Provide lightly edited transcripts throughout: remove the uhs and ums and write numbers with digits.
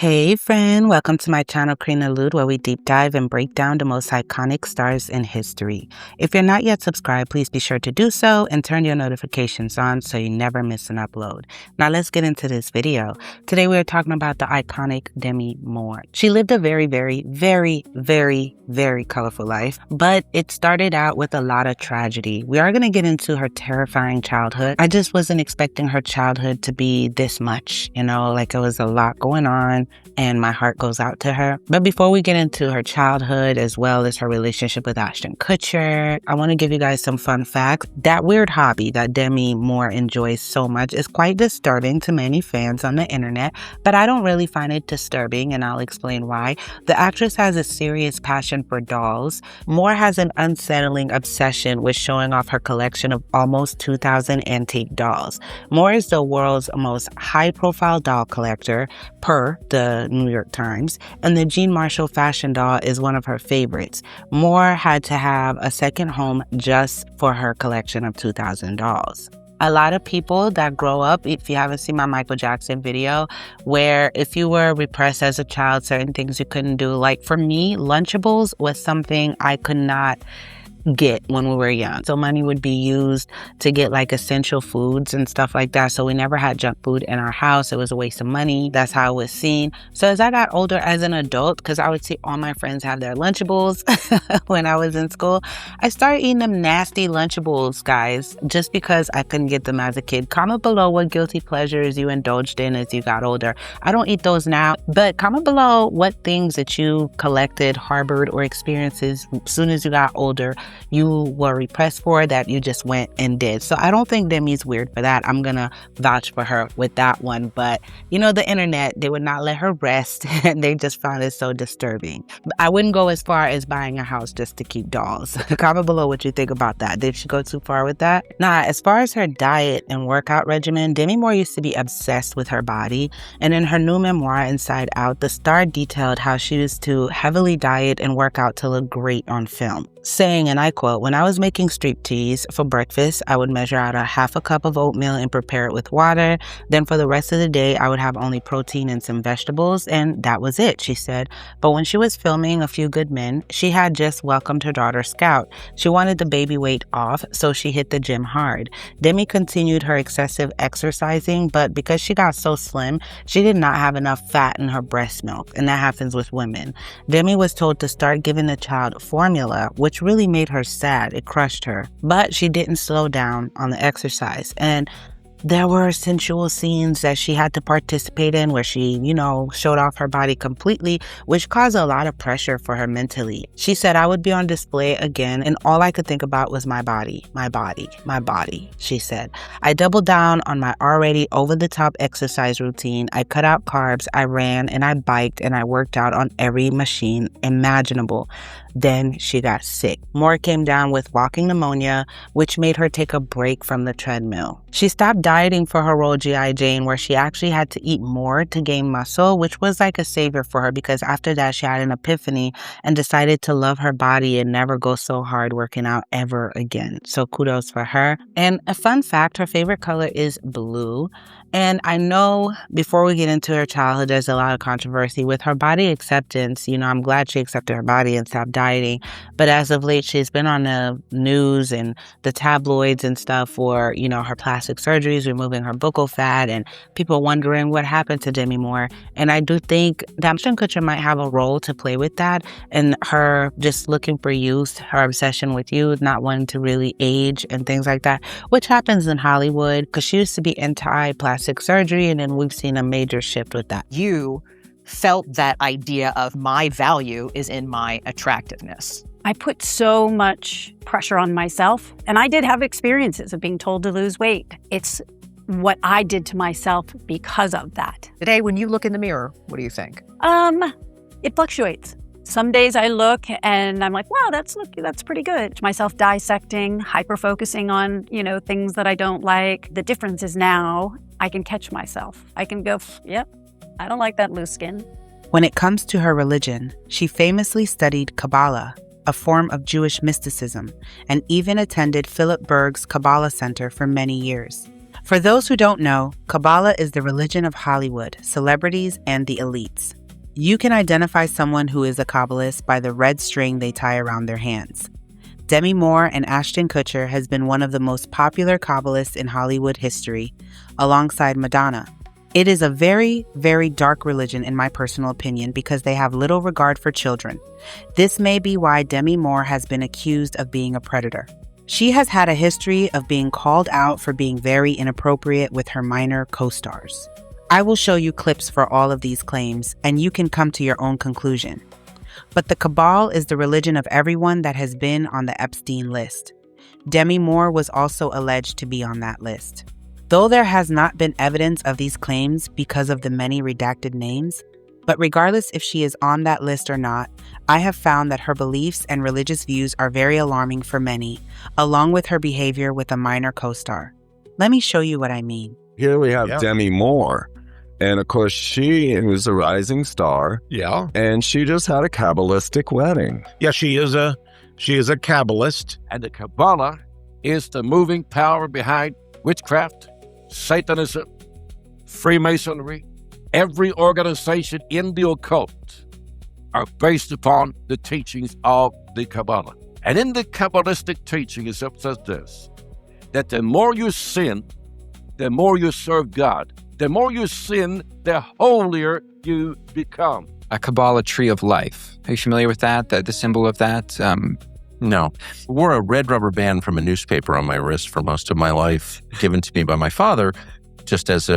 Hey friend, welcome to my channel karinealourde, where we deep dive and break down the most iconic stars in history. If you're not yet subscribed, please be sure to do so and turn your notifications on so you never miss an upload. Now let's get into this video. Today we're talking about the iconic Demi Moore. She lived a very colorful life, but it started out with a lot of tragedy. We are going to get into her terrifying childhood. I just wasn't expecting her childhood to be this much, like it was a lot going on. And my heart goes out to her. But before we get into her childhood, as well as her relationship with Ashton Kutcher, I want to give you guys some fun facts. That weird hobby that Demi Moore enjoys so much is quite disturbing to many fans on the internet, but I don't really find it disturbing, and I'll explain why. The actress has a serious passion for dolls. Moore has an unsettling obsession with showing off her collection of almost 2,000 antique dolls. Moore is the world's most high-profile doll collector, per the New York Times, and the Jean Marshall fashion doll is one of her favorites. Moore had to have a second home just for her collection of 2,000 dolls. A lot of people that grow up, if you haven't seen my Michael Jackson video, where if you were repressed as a child, certain things you couldn't do. Like for me, Lunchables was something I could not get when we were young. So money would be used to get like essential foods and stuff like that. So we never had junk food in our house. It was a waste of money. That's how it was seen. So as I got older as an adult, because I would see all my friends have their Lunchables when I was in school, I started eating them nasty Lunchables, guys, just because I couldn't get them as a kid. Comment below what guilty pleasures you indulged in as you got older. I don't eat those now, but comment below what things that you collected, harbored, or experiences as soon as you got older you were repressed for that you just went and did. So I don't think Demi's weird for that. I'm gonna vouch for her with that one. But the internet, they would not let her rest and they just found it so disturbing. I wouldn't go as far as buying a house just to keep dolls. Comment below what you think about that. Did she go too far with that? Nah, as far as her diet and workout regimen, Demi Moore used to be obsessed with her body. And in her new memoir, Inside Out, the star detailed how she used to heavily diet and work out to look great on film, saying, and I quote, "When I was making striptease for breakfast, I would measure out a half a cup of oatmeal and prepare it with water. Then for the rest of the day, I would have only protein and some vegetables, and that was it," she said. But when she was filming A Few Good Men, she had just welcomed her daughter Scout. She wanted the baby weight off, so she hit the gym hard. Demi continued her excessive exercising, but because she got so slim, she did not have enough fat in her breast milk, and that happens with women. Demi was told to start giving the child formula, which really made her sad. It crushed her. But she didn't slow down on the exercise. And there were sensual scenes that she had to participate in where she, showed off her body completely, which caused a lot of pressure for her mentally. She said, "I would be on display again, and all I could think about was my body, she said. "I doubled down on my already over-the-top exercise routine. I cut out carbs, I ran, and I biked, and I worked out on every machine imaginable." Then she got sick. Moore came down with walking pneumonia, which made her take a break from the treadmill. She stopped dieting for her role G.I. Jane, where she actually had to eat more to gain muscle, which was like a savior for her, because after that she had an epiphany and decided to love her body and never go so hard working out ever again. So kudos for her. And a fun fact, her favorite color is blue. And I know before we get into her childhood, there's a lot of controversy with her body acceptance. I'm glad she accepted her body and stopped dieting. But as of late, she's been on the news and the tabloids and stuff for, her plastic surgeries, removing her buccal fat, and people wondering what happened to Demi Moore. And I do think that Ashton Kutcher might have a role to play with that, and her just looking for youth, her obsession with youth, not wanting to really age and things like that, which happens in Hollywood because she used to be anti-plastic surgery, and then we've seen a major shift with that. You felt that idea of my value is in my attractiveness. I put so much pressure on myself, and I did have experiences of being told to lose weight. It's what I did to myself because of that. Today, when you look in the mirror, what do you think? It fluctuates. Some days I look and I'm like, wow, that's pretty good. Myself dissecting, hyper-focusing on, things that I don't like. The difference is now I can catch myself. I can go, yep, I don't like that loose skin. When it comes to her religion, she famously studied Kabbalah, a form of Jewish mysticism, and even attended Philip Berg's Kabbalah Center for many years. For those who don't know, Kabbalah is the religion of Hollywood, celebrities, and the elites. You can identify someone who is a Kabbalist by the red string they tie around their hands. Demi Moore and Ashton Kutcher has been one of the most popular Kabbalists in Hollywood history, alongside Madonna. It is a very, very dark religion in my personal opinion because they have little regard for children. This may be why Demi Moore has been accused of being a predator. She has had a history of being called out for being very inappropriate with her minor co-stars. I will show you clips for all of these claims, and you can come to your own conclusion. But the Cabal is the religion of everyone that has been on the Epstein list. Demi Moore was also alleged to be on that list. Though there has not been evidence of these claims because of the many redacted names, but regardless if she is on that list or not, I have found that her beliefs and religious views are very alarming for many, along with her behavior with a minor co-star. Let me show you what I mean. Here we have Demi Moore. And of course, she was a rising star. Yeah. And she just had a Kabbalistic wedding. Yeah, she is a Kabbalist. And the Kabbalah is the moving power behind witchcraft, Satanism, Freemasonry. Every organization in the occult are based upon the teachings of the Kabbalah. And in the Kabbalistic teaching, it says this, that the more you sin, the more you serve God. The more you sin, the holier you become. A Kabbalah tree of life. Are you familiar with that? The symbol of that? No. I wore a red rubber band from a newspaper on my wrist for most of my life, given to me by my father, just as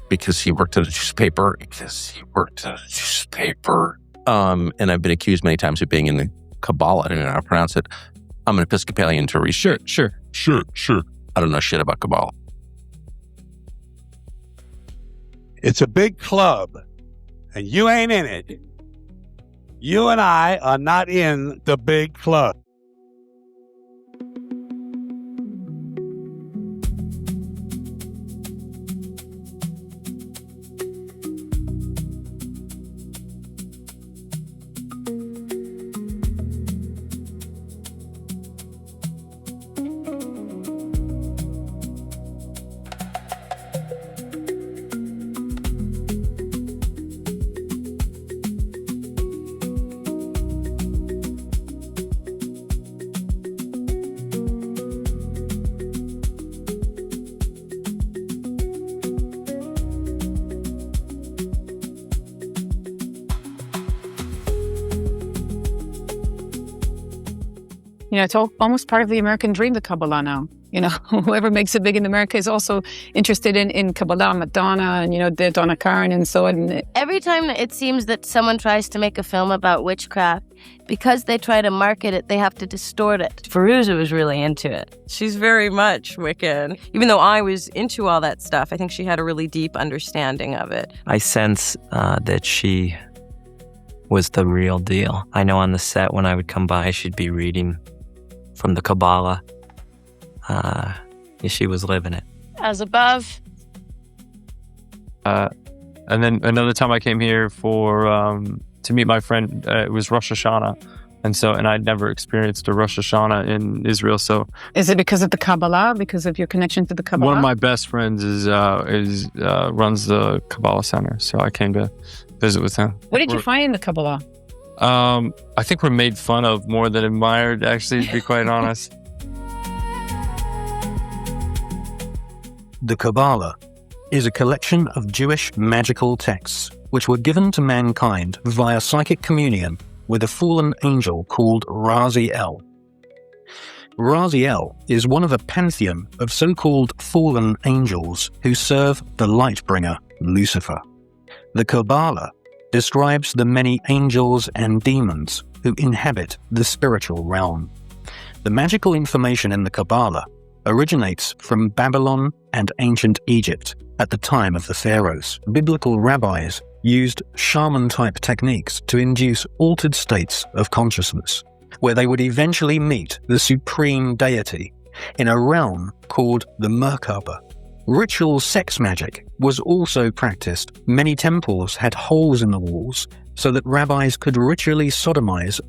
because he worked at a newspaper. And I've been accused many times of being in the Kabbalah. I don't know how to pronounce it. I'm an Episcopalian, Therese. Sure. I don't know shit about Kabbalah. It's a big club, and you ain't in it. You and I are not in the big club. You know, it's almost part of the American dream, the Kabbalah now. You know, whoever makes it big in America is also interested in Kabbalah, Madonna, and, you know, the Donna Karan and so on. Every time it seems that someone tries to make a film about witchcraft, because they try to market it, they have to distort it. Fairuza was really into it. She's very much Wiccan. Even though I was into all that stuff, I think she had a really deep understanding of it. I sense that she was the real deal. I know on the set when I would come by, she'd be reading from the Kabbalah. She was living it. As above. And then another time I came here to meet my friend, it was Rosh Hashanah. And I'd never experienced a Rosh Hashanah in Israel. So Is it because of the Kabbalah, because of your connection to the Kabbalah? one of my best friends runs the Kabbalah Center. So I came to visit with him. What did you find in the Kabbalah? I think we're made fun of more than admired, actually, to be quite honest. The Kabbalah is a collection of Jewish magical texts which were given to mankind via psychic communion with a fallen angel called Raziel. Raziel is one of a pantheon of so-called fallen angels who serve the light-bringer, Lucifer. The Kabbalah describes the many angels and demons who inhabit the spiritual realm. The magical information in the Kabbalah originates from Babylon and ancient Egypt at the time of the pharaohs. Biblical rabbis used shaman-type techniques to induce altered states of consciousness, where they would eventually meet the supreme deity in a realm called the Merkaba. Ritual sex magic was also practiced. Many temples had holes in the walls so that rabbis could ritually sodomize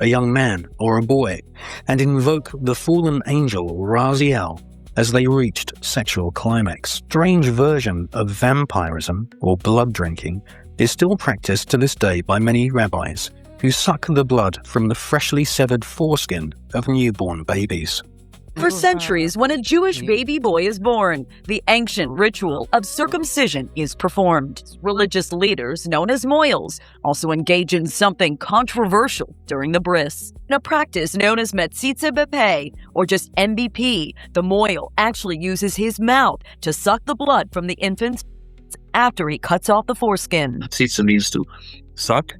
a young man or a boy and invoke the fallen angel Raziel as they reached sexual climax. Strange version of vampirism, or blood drinking, is still practiced to this day by many rabbis who suck the blood from the freshly severed foreskin of newborn babies. For centuries, when a Jewish baby boy is born, the ancient ritual of circumcision is performed. Religious leaders, known as moils, also engage in something controversial during the bris. In a practice known as metzitza b'peh, or just MBP, the moil actually uses his mouth to suck the blood from the infant's after he cuts off the foreskin. Metzitza means to suck,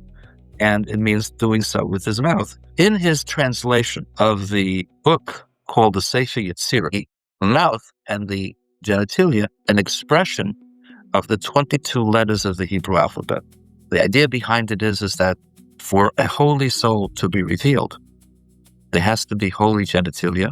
and it means doing so with his mouth. In his translation of the book called the Sefer Yetzirah, the mouth and the genitalia, an expression of the 22 letters of the Hebrew alphabet. The idea behind it is that for a holy soul to be revealed, there has to be holy genitalia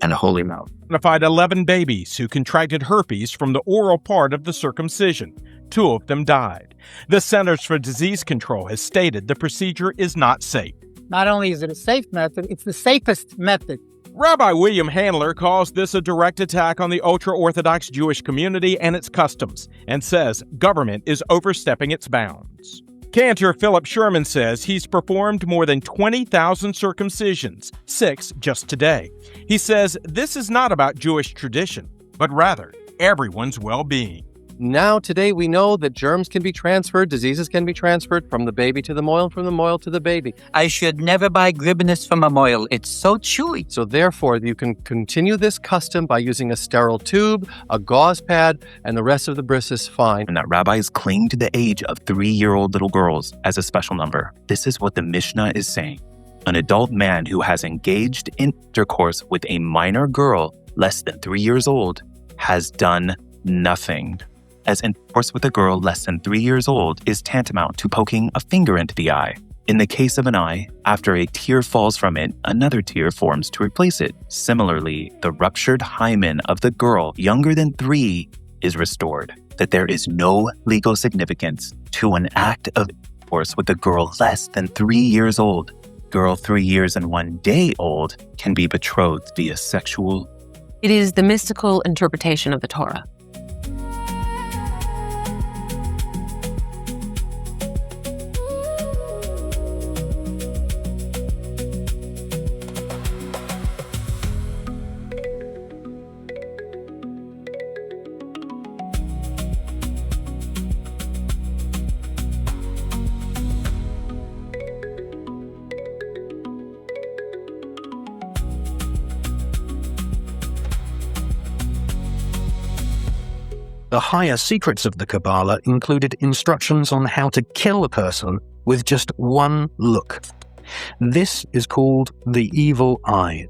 and a holy mouth. Identified 11 babies who contracted herpes from the oral part of the circumcision. 2 of them died. The Centers for Disease Control has stated the procedure is not safe. Not only is it a safe method, it's the safest method. Rabbi William Handler calls this a direct attack on the ultra-Orthodox Jewish community and its customs, and says government is overstepping its bounds. Cantor Philip Sherman says he's performed more than 20,000 circumcisions, 6 just today. He says this is not about Jewish tradition, but rather everyone's well-being. Now, today, we know that germs can be transferred, diseases can be transferred from the baby to the moil, from the moil to the baby. I should never buy Gribnus from a moil. It's so chewy. So therefore, you can continue this custom by using a sterile tube, a gauze pad, and the rest of the bris is fine. And that rabbis cling to the age of 3-year-old little girls as a special number. This is what the Mishnah is saying. An adult man who has engaged in intercourse with a minor girl less than 3 years old has done nothing. As intercourse with a girl less than 3 years old is tantamount to poking a finger into the eye. In the case of an eye, after a tear falls from it, another tear forms to replace it. Similarly, the ruptured hymen of the girl younger than 3 is restored. That there is no legal significance to an act of intercourse with a girl less than 3 years old. Girl 3 years and 1 day old can be betrothed via sexual. It is the mystical interpretation of the Torah. The higher secrets of the Kabbalah included instructions on how to kill a person with just one look. This is called the evil eye.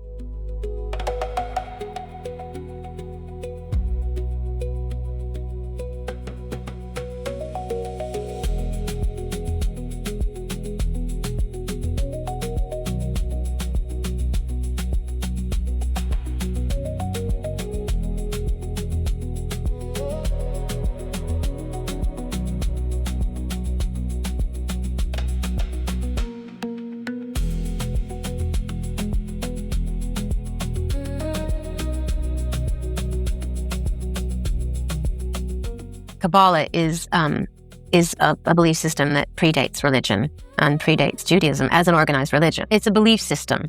Kabbalah is a belief system that predates religion and predates Judaism as an organized religion. It's a belief system.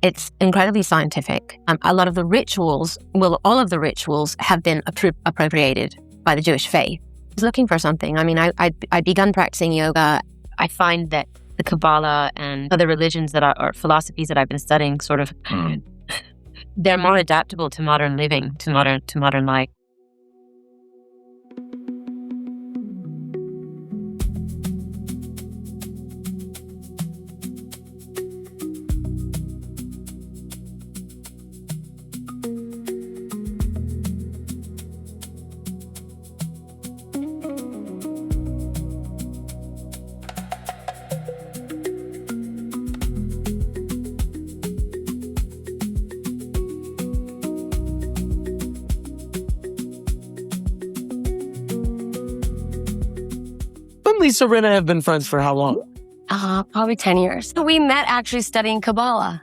It's incredibly scientific. A lot of the rituals, all of the rituals have been appropriated by the Jewish faith. I was looking for something. I mean, I'd begun practicing yoga. I find that the Kabbalah and other religions or philosophies that I've been studying sort of, they're more adaptable to modern living, to modern life. Lisa Rinna have been friends for how long? Probably 10 years. We met actually studying Kabbalah.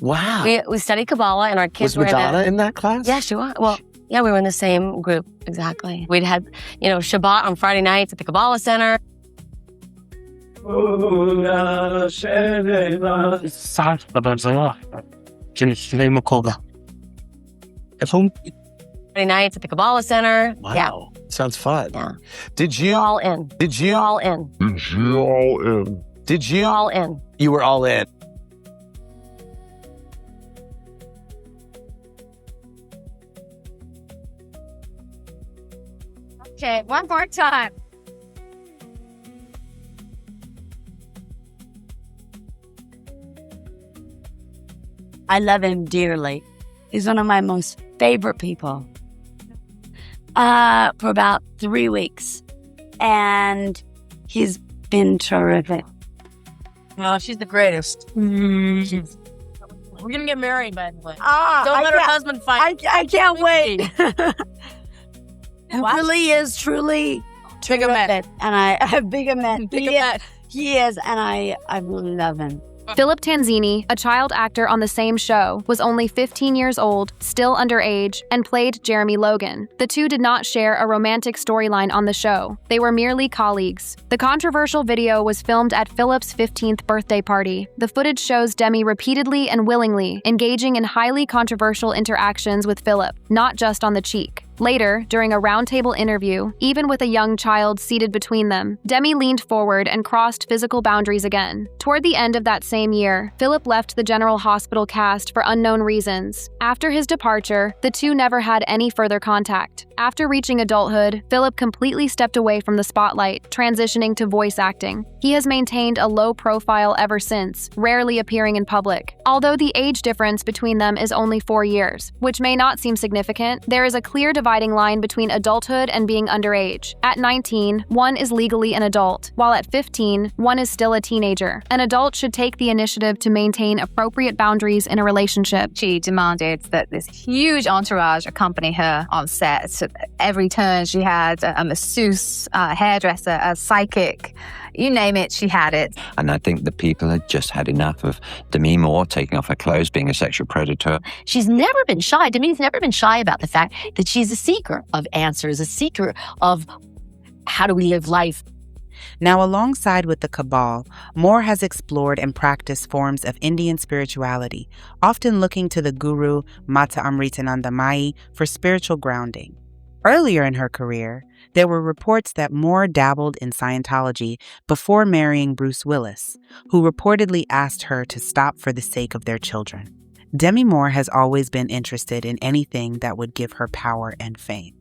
Wow. We studied Kabbalah, and our kids Was were Madonna in that class? Yeah, she was. Well, yeah, we were in the same group, exactly. We'd had, Shabbat on Friday nights at the Kabbalah Center. Friday nights at the Kabbalah Center. Wow. Yeah. Sounds fun. Yeah. Did you? We're all in. Did you? We're all in. You're all in. Did you? We're all in. You were all in. Okay, one more time. I love him dearly. He's one of my most favorite people. For about 3 weeks. And he's been terrific. Oh, she's the greatest. We're gonna get married, by the way. Don't let her husband fight. I can't wait. It really is truly terrific. And I big man. He is, and I really love him. Philip Tanzini, a child actor on the same show, was only 15 years old, still underage, and played Jeremy Logan. The two did not share a romantic storyline on the show. They were merely colleagues. The controversial video was filmed at Philip's 15th birthday party. The footage shows Demi repeatedly and willingly engaging in highly controversial interactions with Philip, not just on the cheek. Later, during a roundtable interview, even with a young child seated between them, Demi leaned forward and crossed physical boundaries again. Toward the end of that same year, Philip left the General Hospital cast for unknown reasons. After his departure, the two never had any further contact. After reaching adulthood, Philip completely stepped away from the spotlight, transitioning to voice acting. He has maintained a low profile ever since, rarely appearing in public. Although the age difference between them is only 4 years, which may not seem significant, there is a clear dividing line between adulthood and being underage. At 19, one is legally an adult, while at 15, one is still a teenager. An adult should take the initiative to maintain appropriate boundaries in a relationship. She demanded that this huge entourage accompany her on set. So every turn she had a masseuse, a hairdresser, a psychic, you name it, she had it. And I think the people had just had enough of Demi Moore taking off her clothes, being a sexual predator. She's never been shy. Demi's never been shy about the fact that she's a seeker of answers, a seeker of how do we live life. Now, alongside with the Cabal, Moore has explored and practiced forms of Indian spirituality, often looking to the guru Mata Amritananda Mai for spiritual grounding. Earlier in her career, there were reports that Moore dabbled in Scientology before marrying Bruce Willis, who reportedly asked her to stop for the sake of their children. Demi Moore has always been interested in anything that would give her power and fame,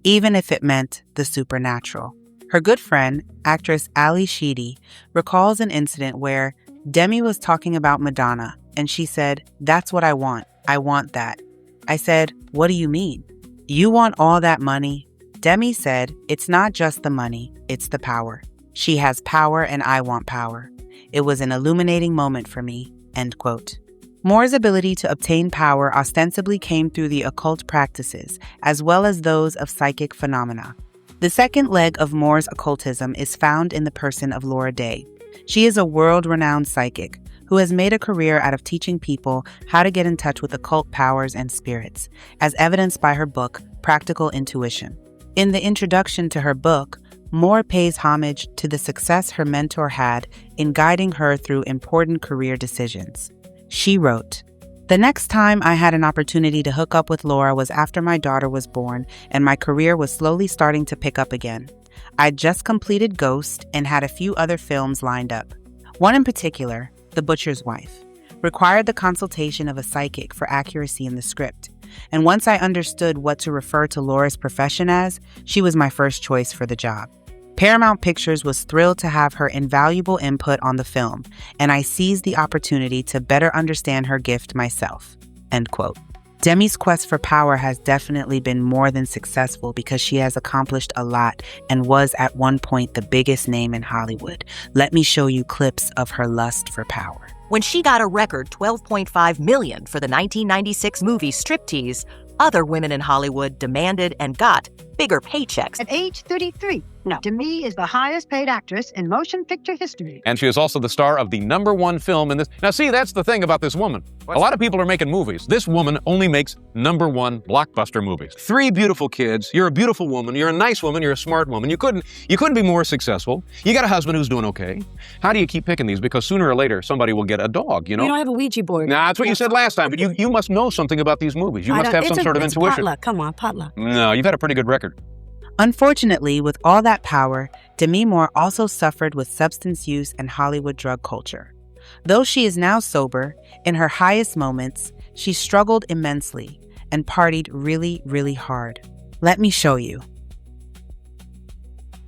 even if it meant the supernatural. Her good friend, actress Ali Sheedy, recalls an incident where Demi was talking about Madonna, and she said, "That's what I want. I want that." I said, "What do you mean? You want all that money?" Demi said, "It's not just the money, it's the power. She has power and I want power. It was an illuminating moment for me." End quote. Moore's ability to obtain power ostensibly came through the occult practices, as well as those of psychic phenomena. The second leg of Moore's occultism is found in the person of Laura Day. She is a world-renowned psychic who has made a career out of teaching people how to get in touch with occult powers and spirits, as evidenced by her book, Practical Intuition. In the introduction to her book, Moore pays homage to the success her mentor had in guiding her through important career decisions. She wrote, "The next time I had an opportunity to hook up with Laura was after my daughter was born and my career was slowly starting to pick up again. I'd just completed Ghost and had a few other films lined up. One in particular, The Butcher's Wife, required the consultation of a psychic for accuracy in the script. And once I understood what to refer to Laura's profession as, she was my first choice for the job. Paramount Pictures was thrilled to have her invaluable input on the film, and I seized the opportunity to better understand her gift myself." End quote. Demi's quest for power has definitely been more than successful because she has accomplished a lot and was at one point the biggest name in Hollywood. Let me show you clips of her lust for power. When she got a record $12.5 million for the 1996 movie Striptease, other women in Hollywood demanded and got bigger paychecks. At age 33, Demi is the highest paid actress in motion picture history. And she is also the star of the #1 film in this. Now, see, that's the thing about this woman. A lot of people are making movies. This woman only makes #1 blockbuster movies. 3 beautiful kids. You're a beautiful woman. You're a nice woman. You're a smart woman. You couldn't be more successful. You got a husband who's doing okay. How do you keep picking these? Because sooner or later, somebody will get a dog, you know? We don't have a Ouija board. Nah, that's what you said last time. But you must know something about these movies. You must have some sort of intuition. Potluck. Come on, potluck. No, you've had a pretty good record. Unfortunately, with all that power, Demi Moore also suffered with substance use and Hollywood drug culture. Though she is now sober, in her highest moments, she struggled immensely and partied really, really hard. Let me show you.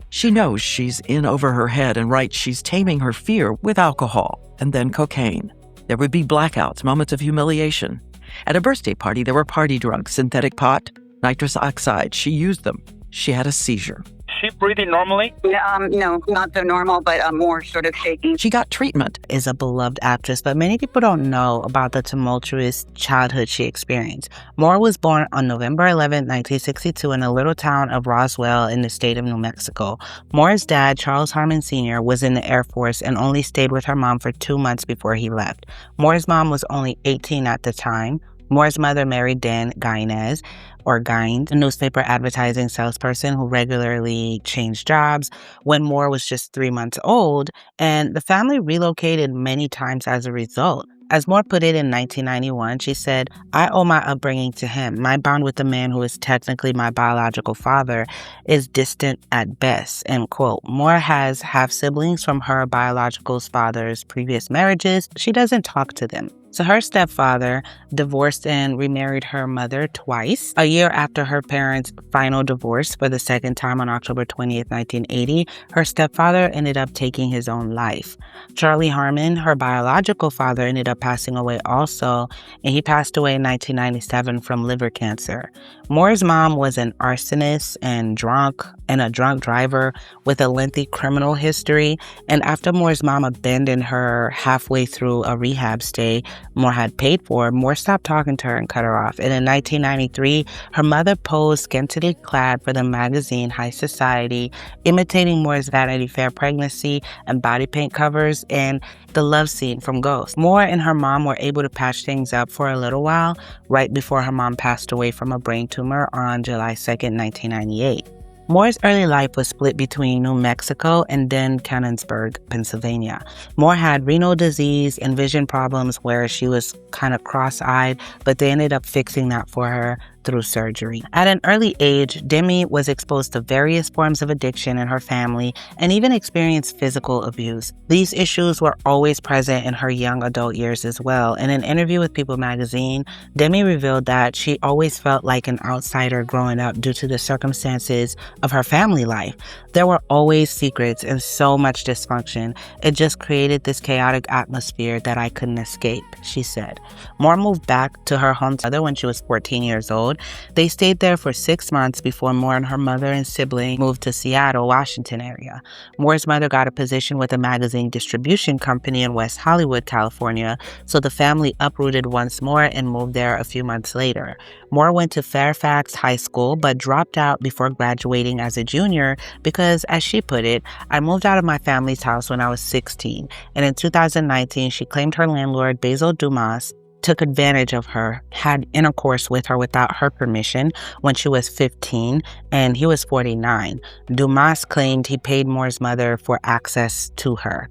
She knows she's in over her head and writes she's taming her fear with alcohol and then cocaine. There would be blackouts, moments of humiliation. At a birthday party, there were party drugs, synthetic pot, nitrous oxide. She used them. She had a seizure. She breathing normally? No, not the normal, but more sort of shaking. She got treatment. Is a beloved actress, but many people don't know about the tumultuous childhood she experienced. Moore was born on November 11, 1962 in the little town of Roswell in the state of New Mexico. Moore's dad, Charles Harmon Sr., was in the Air Force and only stayed with her mom for 2 months before he left. Moore's mom was only 18 at the time. Moore's mother married Dan Gaines, a newspaper advertising salesperson who regularly changed jobs when Moore was just 3 months old, and the family relocated many times as a result. As Moore put it in 1991, she said, "I owe my upbringing to him. My bond with the man who is technically my biological father is distant at best," end quote. Moore has half-siblings from her biological father's previous marriages. She doesn't talk to them. So her stepfather divorced and remarried her mother twice. A year after her parents' final divorce for the second time on October 20th, 1980, her stepfather ended up taking his own life. Charlie Harmon, her biological father, ended up passing away also, and he passed away in 1997 from liver cancer. Moore's mom was an arsonist and a drunk driver with a lengthy criminal history, and after Moore's mom abandoned her halfway through a rehab stay Moore had paid for, Moore stopped talking to her and cut her off. And in 1993, her mother posed scantily clad for the magazine High Society, imitating Moore's Vanity Fair pregnancy and body paint covers and the love scene from Ghost. Moore and her mom were able to patch things up for a little while, right before her mom passed away from a brain tumor on July 2nd, 1998. Moore's early life was split between New Mexico and then Canonsburg, Pennsylvania. Moore had renal disease and vision problems where she was kind of cross-eyed, but they ended up fixing that for her through surgery. At an early age, Demi was exposed to various forms of addiction in her family and even experienced physical abuse. These issues were always present in her young adult years as well. In an interview with People magazine, Demi revealed that she always felt like an outsider growing up due to the circumstances of her family life. There were always secrets and so much dysfunction. It just created this chaotic atmosphere that I couldn't escape, she said. Moore moved back to her hometown when she was 14 years old. They stayed there for 6 months before Moore and her mother and sibling moved to Seattle, Washington area. Moore's mother got a position with a magazine distribution company in West Hollywood, California, so the family uprooted once more and moved there a few months later. Moore went to Fairfax High School but dropped out before graduating as a junior because, as she put it, "I moved out of my family's house when I was 16, and in 2019 she claimed her landlord, Basil Dumas, took advantage of her, had intercourse with her without her permission when she was 15 and he was 49. Dumas claimed he paid Moore's mother for access to her.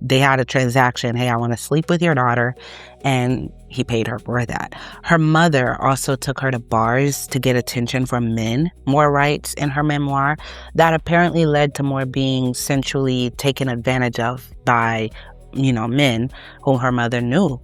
They had a transaction, hey, I want to sleep with your daughter, and he paid her for that. Her mother also took her to bars to get attention from men, Moore writes in her memoir, that apparently led to Moore being sensually taken advantage of by, men whom her mother knew.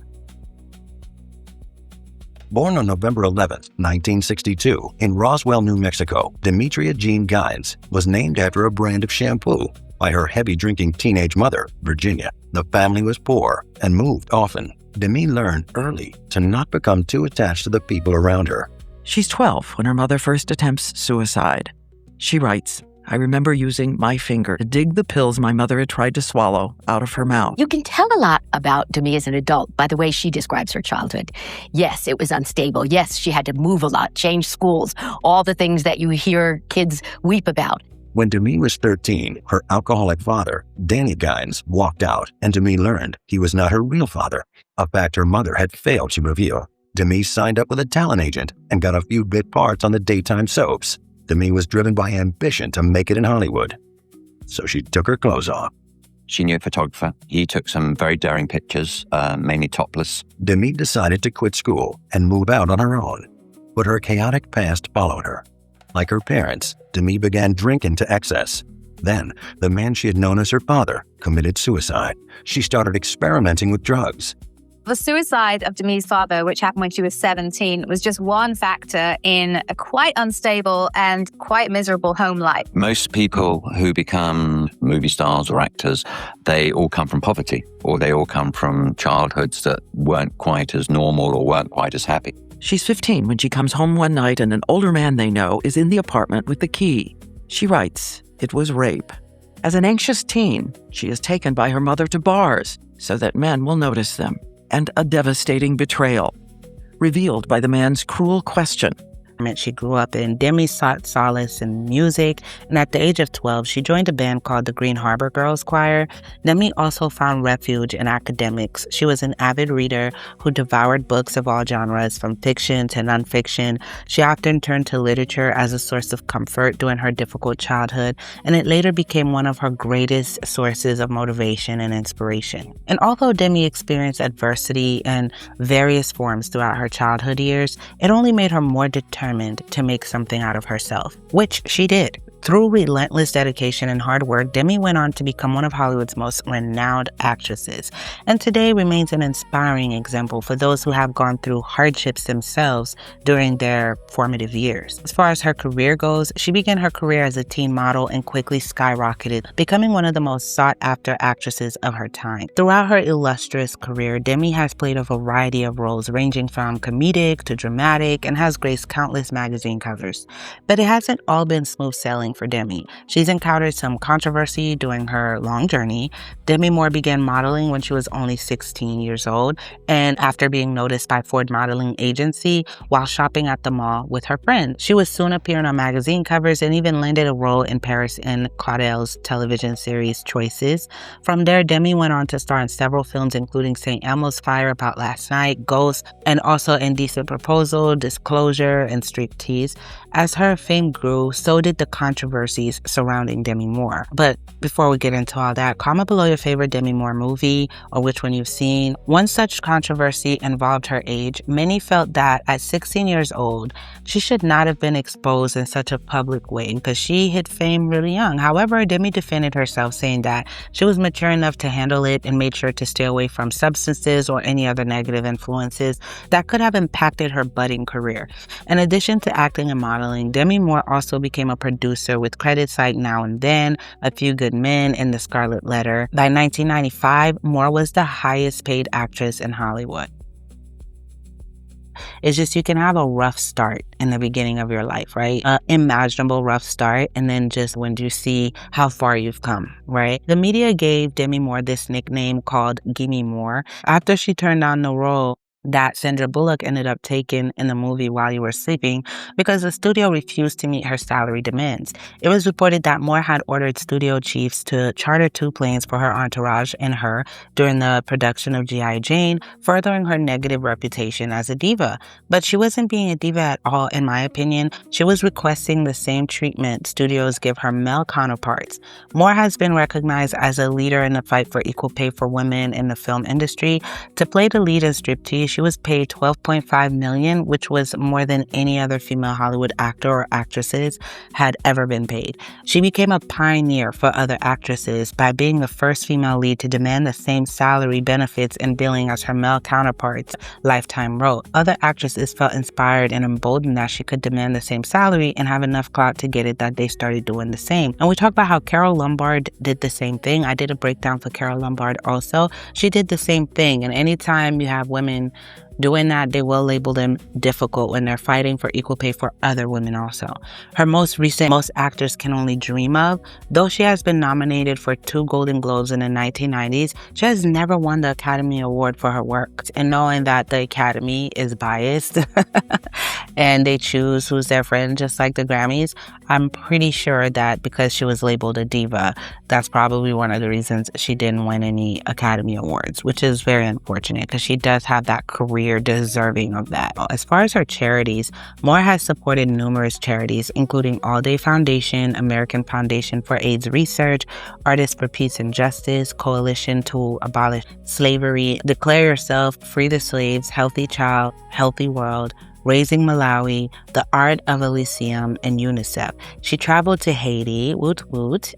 Born on November 11, 1962, in Roswell, New Mexico, Demetria Jean Gaines was named after a brand of shampoo by her heavy-drinking teenage mother, Virginia. The family was poor and moved often. Demi learned early to not become too attached to the people around her. She's 12 when her mother first attempts suicide. She writes, I remember using my finger to dig the pills my mother had tried to swallow out of her mouth. You can tell a lot about Demi as an adult by the way she describes her childhood. Yes, it was unstable. Yes, she had to move a lot, change schools, all the things that you hear kids weep about. When Demi was 13, her alcoholic father, Danny Gines, walked out, and Demi learned he was not her real father, a fact her mother had failed to reveal. Demi signed up with a talent agent and got a few bit parts on the daytime soaps. Demi was driven by ambition to make it in Hollywood, so she took her clothes off. She knew a photographer. He took some very daring pictures, mainly topless. Demi decided to quit school and move out on her own, but her chaotic past followed her. Like her parents, Demi began drinking to excess. Then, the man she had known as her father committed suicide. She started experimenting with drugs. The suicide of Demi's father, which happened when she was 17, was just one factor in a quite unstable and quite miserable home life. Most people who become movie stars or actors, they all come from poverty, or they all come from childhoods that weren't quite as normal or weren't quite as happy. She's 15 when she comes home one night and an older man they know is in the apartment with the key. She writes, it was rape. As an anxious teen, she is taken by her mother to bars so that men will notice them. And a devastating betrayal, revealed by the man's cruel question. She grew up in. Demi sought solace in music, and at the age of 12, she joined a band called the Green Harbor Girls Choir. Demi also found refuge in academics. She was an avid reader who devoured books of all genres, from fiction to nonfiction. She often turned to literature as a source of comfort during her difficult childhood, and it later became one of her greatest sources of motivation and inspiration. And although Demi experienced adversity in various forms throughout her childhood years, it only made her more determined to make something out of herself, which she did. Through relentless dedication and hard work, Demi went on to become one of Hollywood's most renowned actresses, and today remains an inspiring example for those who have gone through hardships themselves during their formative years. As far as her career goes, she began her career as a teen model and quickly skyrocketed, becoming one of the most sought-after actresses of her time. Throughout her illustrious career, Demi has played a variety of roles ranging from comedic to dramatic and has graced countless magazine covers. But it hasn't all been smooth sailing for Demi. She's encountered some controversy during her long journey. Demi Moore began modeling when she was only 16 years old, and after being noticed by Ford Modeling Agency while shopping at the mall with her friend. She would soon appear on magazine covers and even landed a role in Paris in Claudel's television series Choices. From there, Demi went on to star in several films, including St. Elmo's Fire, About Last Night, Ghost, and also Indecent Proposal, Disclosure, and Striptease. As her fame grew, so did the controversies surrounding Demi Moore. But before we get into all that, comment below your favorite Demi Moore movie or which one you've seen. One such controversy involved her age. Many felt that at 16 years old, she should not have been exposed in such a public way because she hit fame really young. However, Demi defended herself, saying that she was mature enough to handle it and made sure to stay away from substances or any other negative influences that could have impacted her budding career. In addition to acting and modeling, Demi Moore also became a producer with credits like Now and Then, A Few Good Men, and The Scarlet Letter. By 1995, Moore was the highest paid actress in Hollywood. It's just you can have a rough start in the beginning of your life, right? Imaginable rough start, and then just when you see how far you've come, right? The media gave Demi Moore this nickname called Gimme More after she turned down the role that Sandra Bullock ended up taking in the movie While You Were Sleeping because the studio refused to meet her salary demands. It was reported that Moore had ordered studio chiefs to charter 2 planes for her entourage and her during the production of G.I. Jane, furthering her negative reputation as a diva. But she wasn't being a diva at all, in my opinion. She was requesting the same treatment studios give her male counterparts. Moore has been recognized as a leader in the fight for equal pay for women in the film industry. To play the lead in Striptease, she was paid $12.5 million, which was more than any other female Hollywood actor or actresses had ever been paid. She became a pioneer for other actresses by being the first female lead to demand the same salary, benefits, and billing as her male counterparts, Lifetime wrote. Other actresses felt inspired and emboldened that she could demand the same salary and have enough clout to get it that they started doing the same. And we talk about how Carole Lombard did the same thing. I did a breakdown for Carole Lombard also. She did the same thing. And anytime you have women Doing that, they will label them difficult when they're fighting for equal pay for other women also. Her most recent, most actors can only dream of, though she has been nominated for 2 Golden Globes in the 1990s, she has never won the Academy Award for her work. And knowing that the Academy is biased and they choose who's their friend, just like the Grammys, I'm pretty sure that because she was labeled a diva, that's probably one of the reasons she didn't win any Academy Awards, which is very unfortunate because she does have that career deserving of that. As far as her charities, Moore has supported numerous charities, including All Day Foundation, American Foundation for AIDS Research, Artists for Peace and Justice, Coalition to Abolish Slavery, Declare Yourself, Free the Slaves, Healthy Child, Healthy World, Raising Malawi, The Art of Elysium, and UNICEF. She traveled to Haiti, woot woot,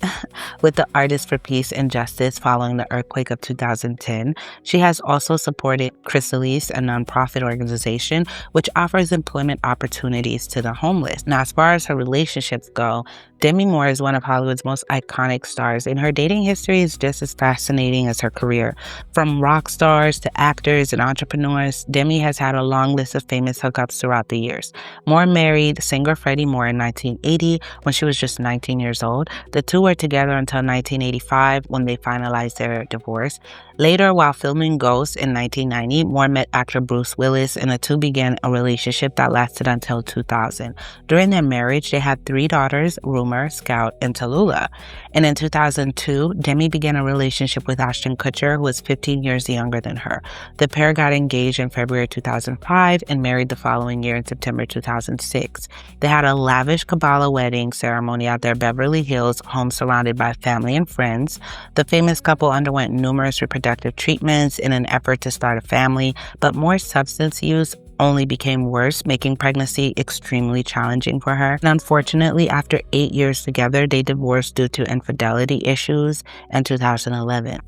with the Artists for Peace and Justice following the earthquake of 2010. She has also supported Chrysalis, a nonprofit organization which offers employment opportunities to the homeless. Now, as far as her relationships go, Demi Moore is one of Hollywood's most iconic stars, and her dating history is just as fascinating as her career. From rock stars to actors and entrepreneurs, Demi has had a long list of famous hookups throughout the years. Moore married singer Freddie Moore in 1980 when she was just 19 years old. The two were together until 1985 when they finalized their divorce. Later, while filming Ghost in 1990, Moore met actor Bruce Willis, and the two began a relationship that lasted until 2000. During their marriage, they had 3 daughters, Rumor, Scout, and Tallulah. And in 2002, Demi began a relationship with Ashton Kutcher, who was 15 years younger than her. The pair got engaged in February 2005 and married the following year in September 2006. They had a lavish Kabbalah wedding ceremony at their Beverly Hills home surrounded by family and friends. The famous couple underwent numerous reproductive treatments in an effort to start a family, but Moore's substance use only became worse, making pregnancy extremely challenging for her. And unfortunately, after 8 years together, they divorced due to infidelity issues in 2011.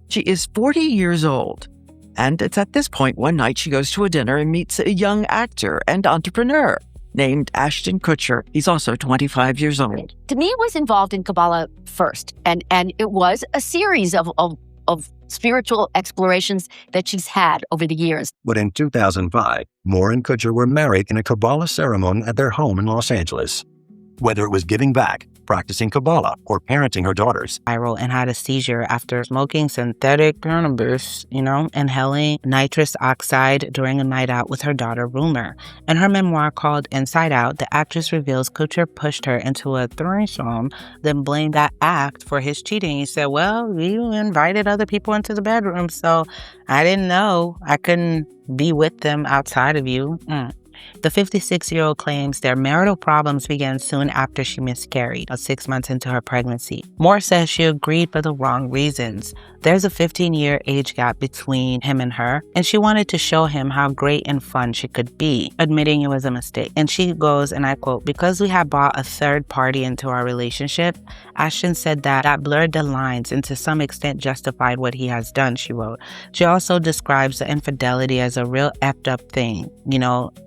She is 40 years old, and it's at this point one night she goes to a dinner and meets a young actor and entrepreneur named Ashton Kutcher. He's also 25 years old. Demi was involved in Kabbalah first, and it was a series of spiritual explorations that she's had over the years. But in 2005, Moore and Kutcher were married in a Kabbalah ceremony at their home in Los Angeles. Whether it was giving back, practicing Kabbalah, or parenting her daughters. Viral and had a seizure after smoking synthetic cannabis, inhaling nitrous oxide during a night out with her daughter, Rumor. In her memoir called Inside Out, the actress reveals Kutcher pushed her into a threesome, then blamed that act for his cheating. He said, well, you invited other people into the bedroom, so I didn't know I couldn't be with them outside of you. The 56-year-old claims their marital problems began soon after she miscarried, 6 months into her pregnancy. Moore says she agreed for the wrong reasons. There's a 15-year age gap between him and her, and she wanted to show him how great and fun she could be, admitting it was a mistake. And she goes, and I quote, "Because we had brought a third party into our relationship, Ashton said that blurred the lines and to some extent justified what he has done," she wrote. She also describes the infidelity as a real effed up thing,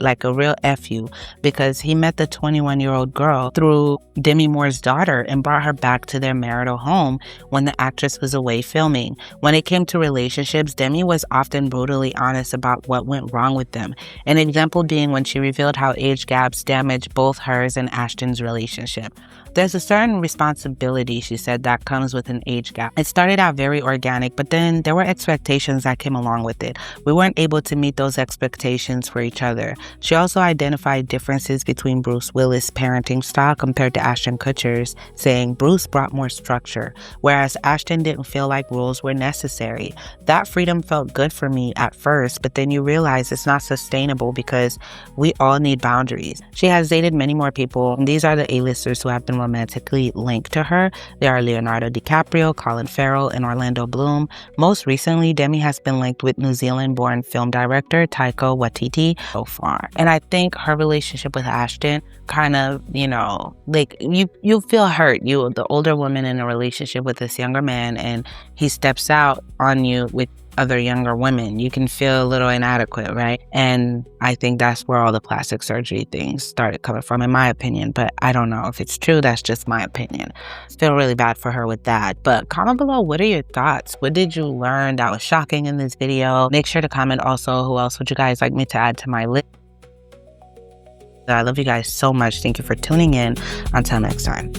like a real F you, because he met the 21-year-old girl through Demi Moore's daughter and brought her back to their marital home when the actress was away filming. When it came to relationships, Demi was often brutally honest about what went wrong with them. An example being when she revealed how age gaps damaged both hers and Ashton's relationship. There's a certain responsibility, she said, that comes with an age gap. It started out very organic, but then there were expectations that came along with it. We weren't able to meet those expectations for each other. She also identified differences between Bruce Willis' parenting style compared to Ashton Kutcher's, saying Bruce brought more structure, whereas Ashton didn't feel like rules were necessary. That freedom felt good for me at first, but then you realize it's not sustainable because we all need boundaries. She has dated many more people, and these are the A-listers who have been romantically linked to her. There are Leonardo DiCaprio, Colin Farrell, and Orlando Bloom. Most recently, Demi has been linked with New Zealand-born film director Taika Waititi so far. And I think her relationship with Ashton kind of, you feel hurt. You, the older woman in a relationship with this younger man, and he steps out on you with other younger women. You can feel a little inadequate, right? And I think that's where all the plastic surgery things started coming from, in my opinion. But I don't know if it's true. That's just my opinion. Feel really bad for her with that. But comment below, what are your thoughts? What did you learn that was shocking in this video? Make sure to comment also, who else would you guys like me to add to my list? I love you guys so much. Thank you for tuning in. Until next time.